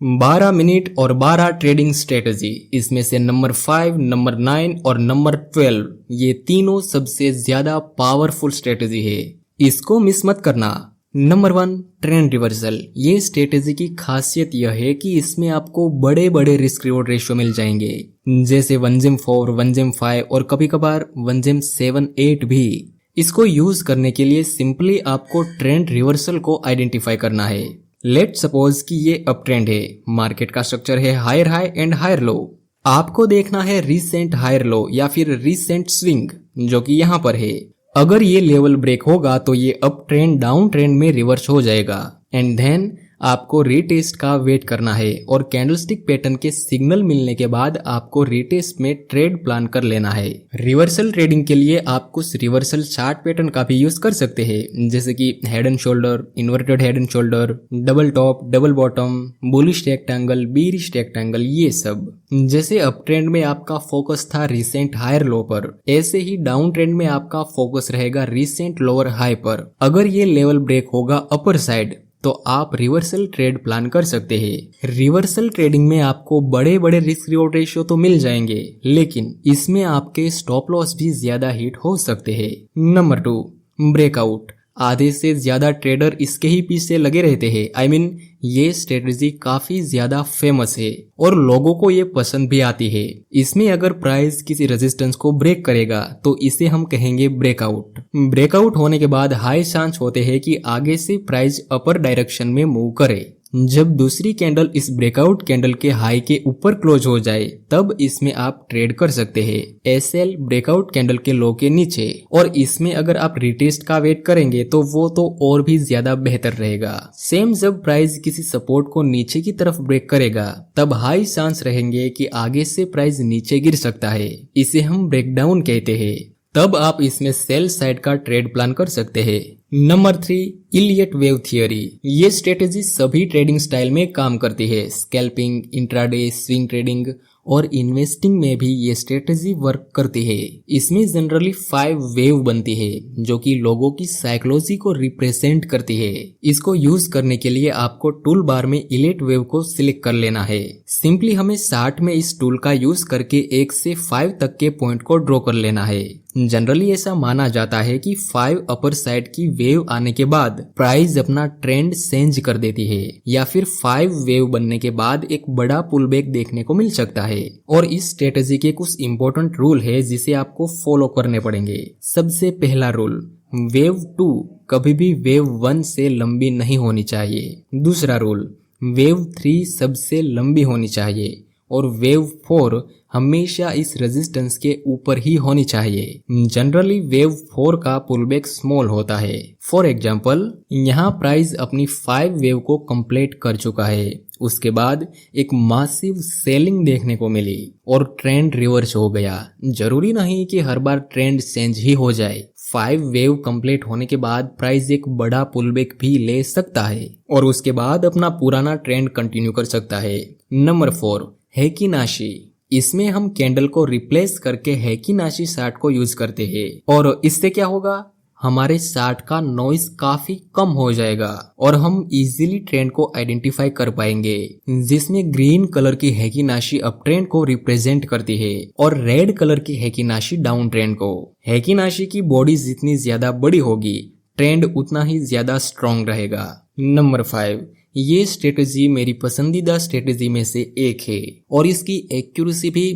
12 minute और 12 trading strategy, इसमें से नंबर 5, नंबर 9 और नंबर 12 ये तीनों सबसे ज्यादा पावरफुल स्ट्रेटजी है। इसको मिस मत करना। Number 1, trend reversal. ये स्ट्रेटजी की खासियत यह है कि इसमें आपको बड़े बड़े रिस्क रिवॉर्ड रेशियो मिल जाएंगे, जैसे 1GEM4, 1GEM5 और कभी कभार 1GEM7, 8 भी। इसको यूज करने के लिए सिंपली आपको ट्रेंड रिवर्सल को आइडेंटिफाई करना है। लेट सपोज कि ये अप ट्रेंड है, मार्केट का स्ट्रक्चर है higher high and higher low. आपको देखना है रिसेंट हायर लो या फिर रिसेंट स्विंग, जो कि यहाँ पर है। अगर ये लेवल ब्रेक होगा तो ये अप ट्रेंड डाउन ट्रेंड में रिवर्स हो जाएगा एंड देन आपको रीटेस्ट का वेट करना है और कैंडलस्टिक पैटर्न के सिग्नल मिलने के बाद आपको रीटेस्ट में ट्रेड प्लान कर लेना है। रिवर्सल ट्रेडिंग के लिए आप कुछ रिवर्सल चार्ट पैटर्न का भी यूज कर सकते हैं, जैसे कि head and shoulder, inverted head and shoulder, double top, double bottom, bullish rectangle, bearish rectangle, ये सब। जैसे अप ट्रेंड में आपका फोकस था रिसेंट हायर लो पर, ऐसे ही डाउन ट्रेंड में आपका फोकस रहेगा रिसेंट लोअर हाई पर। अगर ये लेवल ब्रेक होगा अपर साइड तो आप रिवर्सल ट्रेड प्लान कर सकते हैं। रिवर्सल ट्रेडिंग में आपको बड़े बड़े रिस्क रिवॉर्ड रेशियो तो मिल जाएंगे, लेकिन इसमें आपके स्टॉप लॉस भी ज्यादा हिट हो सकते हैं। Number 2, breakout. आधे से ज्यादा ट्रेडर इसके ही पीछे लगे रहते हैं। I mean, ये स्ट्रेटजी काफी ज्यादा फेमस है और लोगों को ये पसंद भी आती है। इसमें अगर प्राइस किसी रेजिस्टेंस को ब्रेक करेगा तो इसे हम कहेंगे ब्रेकआउट। ब्रेकआउट होने के बाद हाई चांस होते हैं कि आगे से प्राइस अपर डायरेक्शन में मूव करे। जब दूसरी कैंडल इस ब्रेकआउट कैंडल के हाई के ऊपर क्लोज हो जाए तब इसमें आप ट्रेड कर सकते हैं एसएल ब्रेकआउट कैंडल के लो के नीचे। और इसमें अगर आप रिटेस्ट का वेट करेंगे तो वो तो और भी ज्यादा बेहतर रहेगा। सेम जब प्राइस किसी सपोर्ट को नीचे की तरफ ब्रेक करेगा तब हाई चांस रहेंगे कि आगे से प्राइस नीचे गिर सकता है। इसे हम ब्रेकडाउन कहते हैं। तब आप इसमें सेल साइड का ट्रेड प्लान कर सकते हैं। Number 3, Elliot wave theory. ये स्ट्रेटेजी सभी ट्रेडिंग स्टाइल में काम करती है। स्कैल्पिंग, इंट्राडे, स्विंग ट्रेडिंग और इन्वेस्टिंग में भी ये स्ट्रेटेजी वर्क करती है। इसमें जनरली 5 वेव बनती है जो कि लोगों की साइकोलॉजी को रिप्रेजेंट करती है। इसको यूज करने के लिए आपको टूल बार में इलियट वेव को सिलेक्ट कर लेना है। सिंपली हमें 60 में इस टूल का यूज करके 1 से 5 तक के पॉइंट को ड्रॉ कर लेना है। जनरली ऐसा माना जाता है कि 5 अपर साइड की वेव आने के बाद प्राइस अपना ट्रेंड चेंज कर देती है या फिर 5 वेव बनने के बाद एक बड़ा पुल बैक देखने को मिल सकता है। और इस स्ट्रेटेजी के कुछ इंपॉर्टेंट रूल है जिसे आपको फॉलो करने पड़ेंगे। सबसे पहला रूल, वेव 2 कभी भी वेव 1 से लंबी नहीं होनी चाहिए। दूसरा रूल, वेव 3 सबसे लंबी होनी चाहिए और वेव 4 हमेशा इस रेजिस्टेंस के ऊपर ही होनी चाहिए। जनरली वेव 4 का पुलबैक स्मॉल होता है। फॉर एग्जांपल, यहाँ प्राइस अपनी 5 वेव को कंप्लीट कर चुका है। उसके बाद एक मासिव सेलिंग देखने को मिली और ट्रेंड रिवर्स हो गया। जरूरी नहीं कि हर बार ट्रेंड चेंज ही हो जाए। 5 वेव कंप्लीट होने के बाद प्राइस एक बड़ा पुलबैक भी ले सकता है और उसके बाद अपना पुराना ट्रेंड कंटिन्यू कर सकता है। नंबर 4, हेकिनाशी। इसमें हम कैंडल को रिप्लेस करके हेकिनाशी चार्ट को यूज करते हैं और इससे क्या होगा, हमारे चार्ट का नॉइस काफी कम हो जाएगा और हम इजीली ट्रेंड को आइडेंटिफाई कर पाएंगे। जिसमें ग्रीन कलर की हेकिनाशी अप ट्रेंड को रिप्रेजेंट करती है और रेड कलर की हेकिनाशी डाउन ट्रेंड को। हेकिनाशी की बॉडी जितनी ज्यादा बड़ी होगी ट्रेंड उतना ही ज्यादा स्ट्रॉन्ग रहेगा। नंबर 5, ये स्ट्रेटेजी मेरी पसंदीदा स्ट्रेटेजी में से एक है और इसकी एक्यूरेसी भी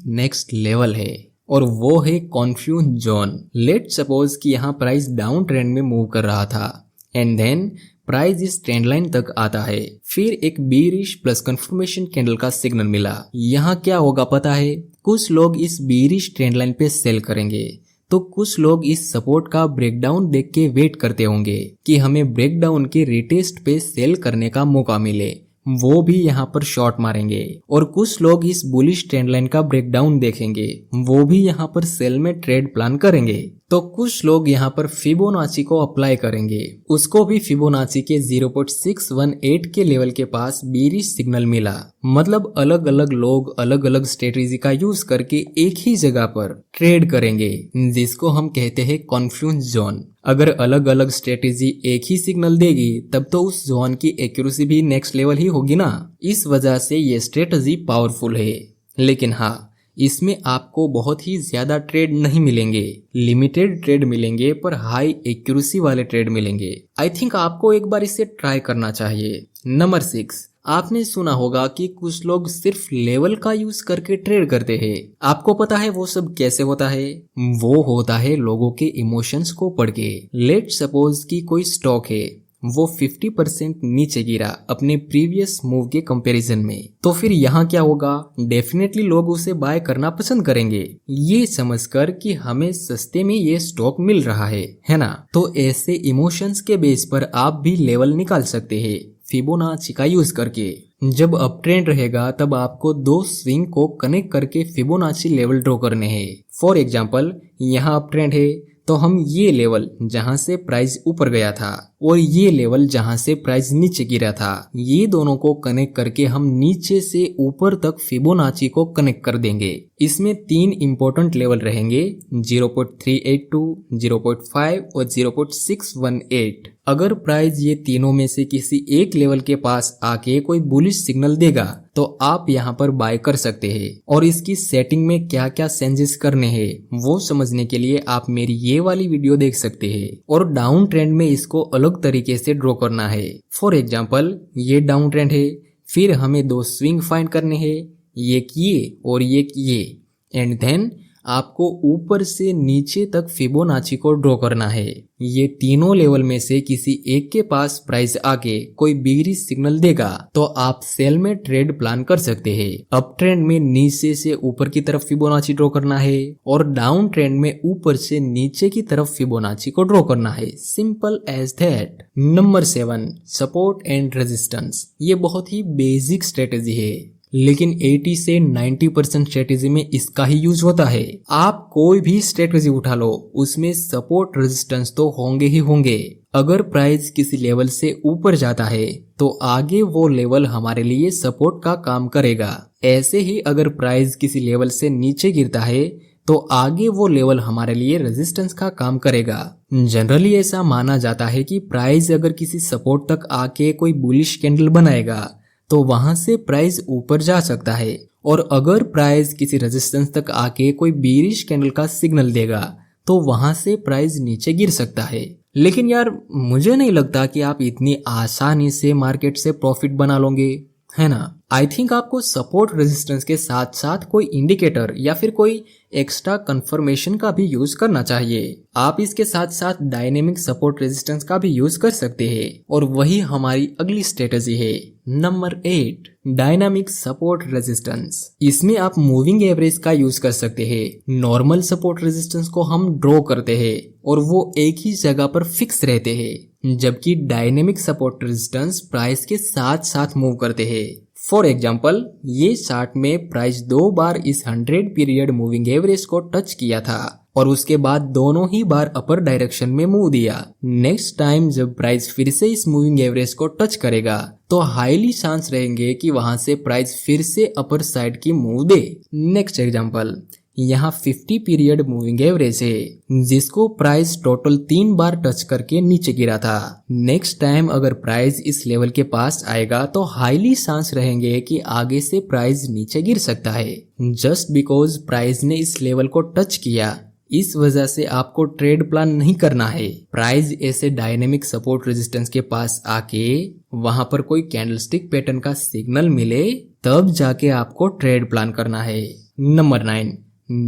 नेक्स्ट लेवल है और वो है कॉन्फ्यूज जोन। लेट सपोज कि यहाँ प्राइस डाउन ट्रेंड में मूव कर रहा था एंड देन प्राइस इस ट्रेंड लाइन तक आता है। फिर एक बीरिश प्लस कंफर्मेशन कैंडल का सिग्नल मिला। यहाँ क्या होगा पता है, कुछ लोग इस बीरिश ट्रेंड लाइन पे सेल करेंगे तो कुछ लोग इस सपोर्ट का ब्रेकडाउन देख के वेट करते होंगे कि हमें ब्रेकडाउन के रिटेस्ट पे सेल करने का मौका मिले, वो भी यहाँ पर शॉर्ट मारेंगे। और कुछ लोग इस बुलिश ट्रेंड लाइन का ब्रेकडाउन देखेंगे, वो भी यहाँ पर सेल में ट्रेड प्लान करेंगे। तो कुछ लोग यहाँ पर फिबोनाची को अप्लाई करेंगे, उसको भी फिबोनाची के 0.618 के लेवल के पास बेरिश सिग्नल मिला। मतलब अलग अलग लोग अलग अलग स्ट्रेटेजी का यूज करके एक ही जगह पर ट्रेड करेंगे, जिसको हम कहते हैं कॉन्फ्लुएंस जोन। अगर अलग अलग स्ट्रेटेजी एक ही सिग्नल देगी तब तो उस जोन की एक्यूरेसी भी नेक्स्ट लेवल ही होगी ना। इस वजह से ये स्ट्रेटेजी पावरफुल है। लेकिन हाँ, इसमें आपको बहुत ही ज्यादा ट्रेड नहीं मिलेंगे, लिमिटेड ट्रेड मिलेंगे, पर हाई एक्यूरेसी वाले ट्रेड मिलेंगे। आई थिंक आपको एक बार इसे ट्राई करना चाहिए। नंबर 6, आपने सुना होगा कि कुछ लोग सिर्फ लेवल का यूज करके ट्रेड करते हैं। आपको पता है वो सब कैसे होता है? वो होता है लोगों के इमोशंस को पढ़ के। लेट सपोज कि कोई स्टॉक है, वो 50% नीचे गिरा अपने प्रीवियस मूव के कंपैरिजन में, तो फिर यहाँ क्या होगा? डेफिनेटली लोग उसे बाय करना पसंद करेंगे, ये समझकर कि हमें सस्ते में ये स्टॉक मिल रहा है ना। तो ऐसे इमोशंस के बेस पर आप भी लेवल निकाल सकते हैं फिबोनाची का यूज करके। जब अप ट्रेंड रहेगा तब आपको दो स्विंग को कनेक्ट करके फिबोनाची लेवल ड्रॉ करने हैं। फॉर एग्जांपल, यहाँ अप ट्रेंड है तो हम ये लेवल जहां से प्राइस ऊपर गया था और ये लेवल जहां से प्राइस नीचे गिरा था, ये दोनों को कनेक्ट करके हम नीचे से ऊपर तक फिबोनाची को कनेक्ट कर देंगे। इसमें 3 इंपॉर्टेंट लेवल रहेंगे, 0.382, 0.5 और 0.618। अगर प्राइस ये तीनों में से किसी एक लेवल के पास आके कोई बुलिश सिग्नल देगा तो आप यहाँ पर बाय कर सकते हैं। और इसकी सेटिंग में क्या क्या चेंजेस करने हैं वो समझने के लिए आप मेरी ये वाली वीडियो देख सकते हैं। और डाउन ट्रेंड में इसको अलग तरीके से ड्रॉ करना है। फॉर एग्जांपल, ये डाउन ट्रेंड है, फिर हमें 2 स्विंग फाइंड करने हैं, एक ये और एक ये, एंड देन आपको ऊपर से नीचे तक फिबोनाची को ड्रॉ करना है। ये तीनों लेवल में से किसी एक के पास प्राइस आके कोई बिगरिश सिग्नल देगा तो आप सेल में ट्रेड प्लान कर सकते हैं। अप ट्रेंड में नीचे से ऊपर की तरफ फिबोनाची ड्रॉ करना है और डाउन ट्रेंड में ऊपर से नीचे की तरफ फिबोनाची को ड्रॉ करना है। Simple as that. Number 7, support and resistance. ये बहुत ही बेसिक स्ट्रेटेजी है, लेकिन 80 से 90% स्ट्रेटेजी में इसका ही यूज होता है। आप कोई भी स्ट्रेटेजी उठा लो, उसमें सपोर्ट रेजिस्टेंस तो होंगे ही होंगे। अगर प्राइस किसी लेवल से ऊपर जाता है तो आगे वो लेवल हमारे लिए सपोर्ट का काम करेगा। ऐसे ही अगर प्राइस किसी लेवल से नीचे गिरता है तो आगे वो लेवल हमारे लिए रेजिस्टेंस का काम करेगा। जनरली ऐसा माना जाता है कि प्राइस अगर किसी सपोर्ट तक आके कोई बुलिश कैंडल बनाएगा तो वहां से प्राइस ऊपर जा सकता है, और अगर प्राइस किसी रेजिस्टेंस तक आके कोई बेरिश कैंडल का सिग्नल देगा तो वहां से प्राइस नीचे गिर सकता है। लेकिन यार, मुझे नहीं लगता कि आप इतनी आसानी से मार्केट से प्रॉफिट बना लोगे, है ना। आई थिंक आपको सपोर्ट रेजिस्टेंस के साथ साथ कोई इंडिकेटर या फिर कोई एक्स्ट्रा कंफर्मेशन का भी यूज करना चाहिए। आप इसके साथ साथ डायनेमिक सपोर्ट रेजिस्टेंस का भी यूज कर सकते हैं, और वही हमारी अगली स्ट्रेटेजी है। Number 8, dynamic support resistance. इसमें आप मूविंग एवरेज का यूज कर सकते हैं। नॉर्मल सपोर्ट रेजिस्टेंस को हम ड्रॉ करते हैं और वो एक ही जगह पर फिक्स रहते हैं, जबकि डायनेमिक सपोर्ट रेजिस्टेंस प्राइस के साथ साथ मूव करते हैं। फॉर एग्जाम्पल, ये चार्ट में प्राइस 2 बार इस 100 पीरियड मूविंग एवरेज को टच किया था और उसके बाद दोनों ही बार अपर डायरेक्शन में मूव दिया। नेक्स्ट टाइम जब प्राइस फिर से इस मूविंग एवरेज को टच करेगा तो हाईली चांस रहेंगे कि वहां से प्राइस फिर से अपर साइड की मूव दे। नेक्स्ट एग्जांपल, यहाँ 50 पीरियड मूविंग एवरेज है, जिसको प्राइस टोटल 3 बार टच करके नीचे गिरा था। नेक्स्ट टाइम अगर प्राइस इस लेवल के पास आएगा तो हाईली चांस रहेंगे कि आगे से प्राइस नीचे गिर सकता है, जस्ट बिकॉज प्राइस ने इस लेवल को टच किया। इस वजह से आपको ट्रेड प्लान नहीं करना है। प्राइस ऐसे डायनेमिक सपोर्ट रेजिस्टेंस के पास आके वहां पर कोई कैंडलस्टिक पैटर्न का सिग्नल मिले तब जाके आपको ट्रेड प्लान करना है। Number 9,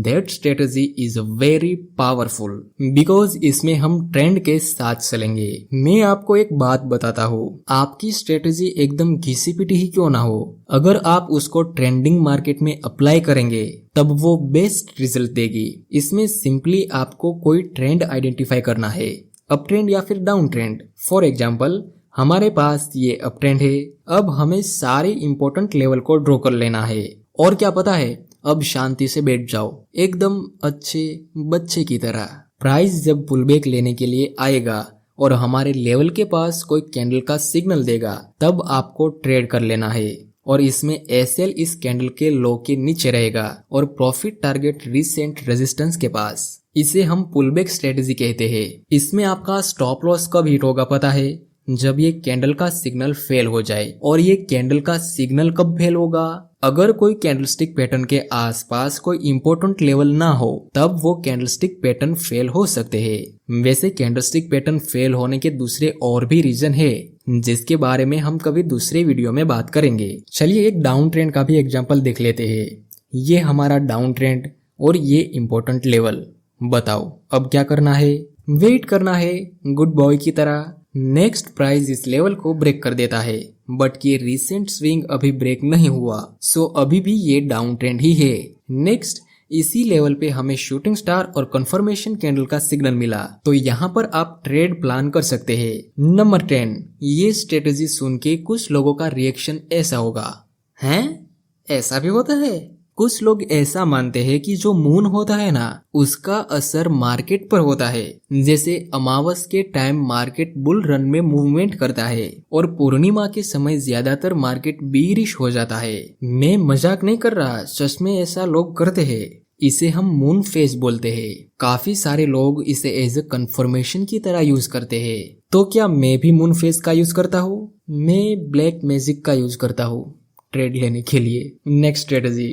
That strategy is very powerful because इसमें हम ट्रेंड के साथ चलेंगे। मैं आपको एक बात बताता हूँ, आपकी स्ट्रेटेजी एकदम घिसी पिटी ही क्यों ना हो, अगर आप उसको ट्रेंडिंग मार्केट में अप्लाई करेंगे तब वो बेस्ट रिजल्ट देगी। इसमें सिंपली आपको कोई ट्रेंड आइडेंटिफाई करना है, अप ट्रेंड या फिर डाउन ट्रेंड। फॉर एग्जाम्पल, हमारे पास ये अप ट्रेंड है, अब हमें सारे इंपॉर्टेंट लेवल को ड्रॉ कर लेना है। और क्या पता है, अब शांति से बैठ जाओ, एकदम अच्छे बच्चे की तरह। प्राइस जब पुलबैक लेने के लिए आएगा और हमारे लेवल के पास कोई कैंडल का सिग्नल देगा, तब आपको ट्रेड कर लेना है। और इसमें एसएल इस कैंडल के लो के नीचे रहेगा और प्रॉफिट टारगेट रिसेंट रेजिस्टेंस के पास। इसे हम पुलबैक स्ट्रेटेजी कहते हैं। इसमें आपका स्टॉप लॉस कब हिट होगा पता है? जब ये कैंडल का सिग्नल फेल हो जाए। और ये कैंडल का सिग्नल कब फेल होगा? अगर कोई कैंडलस्टिक पैटर्न के आसपास कोई इंपॉर्टेंट लेवल ना हो, तब वो कैंडलस्टिक पैटर्न फेल हो सकते हैं। वैसे कैंडलस्टिक पैटर्न फेल होने के दूसरे और भी रीजन है, जिसके बारे में हम कभी दूसरे वीडियो में बात करेंगे। चलिए एक डाउन ट्रेंड का भी एग्जांपल देख लेते हैं। ये हमारा डाउन ट्रेंड और ये इंपॉर्टेंट लेवल। बताओ अब क्या करना है? वेट करना है गुड बॉय की तरह। नेक्स्ट प्राइस इस लेवल को ब्रेक कर देता है, बट ये रिसेंट स्विंग अभी ब्रेक नहीं हुआ, सो अभी भी ये डाउन ट्रेंड ही है। नेक्स्ट इसी लेवल पे हमें शूटिंग स्टार और कंफर्मेशन कैंडल का सिग्नल मिला, तो यहाँ पर आप ट्रेड प्लान कर सकते हैं। नंबर 10, ये स्ट्रेटेजी सुन के कुछ लोगों का रिएक्शन ऐसा होगा, हैं ऐसा भी होता है? कुछ लोग ऐसा मानते हैं कि जो मून होता है ना, उसका असर मार्केट पर होता है। जैसे अमावस के टाइम मार्केट बुल रन में मूवमेंट करता है और पूर्णिमा के समय ज्यादातर मार्केट बीरिश हो जाता है। मैं मजाक नहीं कर रहा, सच में ऐसा लोग करते हैं। इसे हम मून फेज बोलते हैं। काफी सारे लोग इसे एज ए कंफर्मेशन की तरह यूज करते हैं। तो क्या मैं भी मून फेज का यूज करता हूँ? मैं ब्लैक मैजिक का यूज करता हूँ ट्रेड लेने के लिए। Next strategy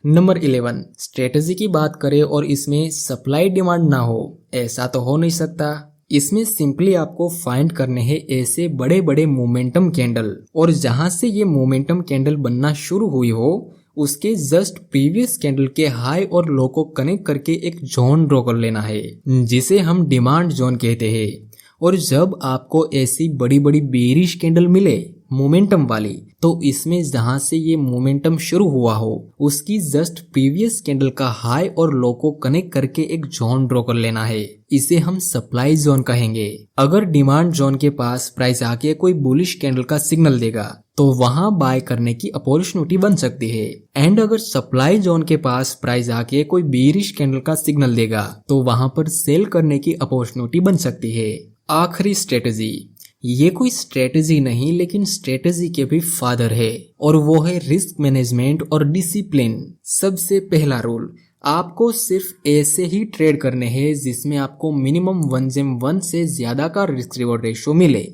number 11। स्ट्रेटेजी की बात करें और इसमें सप्लाई डिमांड ना हो, ऐसा तो हो नहीं सकता। इसमें सिंपली आपको फाइंड करने हैं ऐसे बड़े बड़े मोमेंटम कैंडल, और जहां से ये मोमेंटम कैंडल बनना शुरू हुई हो उसके जस्ट प्रीवियस कैंडल के हाई और लो को कनेक्ट करके एक जोन ड्रॉ कर लेना है, जिसे हम डिमांड जोन कहते हैं। और जब आपको ऐसी बड़ी बड़ी बेरिश कैंडल मिले मोमेंटम वाली, तो इसमें जहां से ये मोमेंटम शुरू हुआ हो उसकी जस्ट प्रीवियस कैंडल का हाई और लो को कनेक्ट करके एक जोन ड्रॉ कर लेना है। इसे हम सप्लाई जोन कहेंगे। अगर डिमांड जोन के पास प्राइस आके कोई बुलिश कैंडल का सिग्नल देगा, तो वहां बाय करने की अपॉर्चुनिटी बन सकती है। एंड अगर सप्लाई जोन के पास प्राइस आके कोई बेरिश कैंडल का सिग्नल देगा, तो वहां पर सेल करने की अपॉर्चुनिटी बन सकती है। आखिरी स्ट्रेटेजी, ये कोई स्ट्रेटेजी नहीं लेकिन स्ट्रेटेजी के भी फादर है, और वो है रिस्क मैनेजमेंट और डिसिप्लिन। सबसे पहला रूल, आपको सिर्फ ऐसे ही ट्रेड करने हैं जिसमें आपको मिनिमम 1:1 से ज्यादा का रिस्क रिवॉर्ड रेशियो मिले।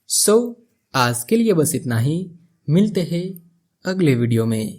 सो आज के लिए बस इतना ही। मिलते हैं अगले वीडियो में।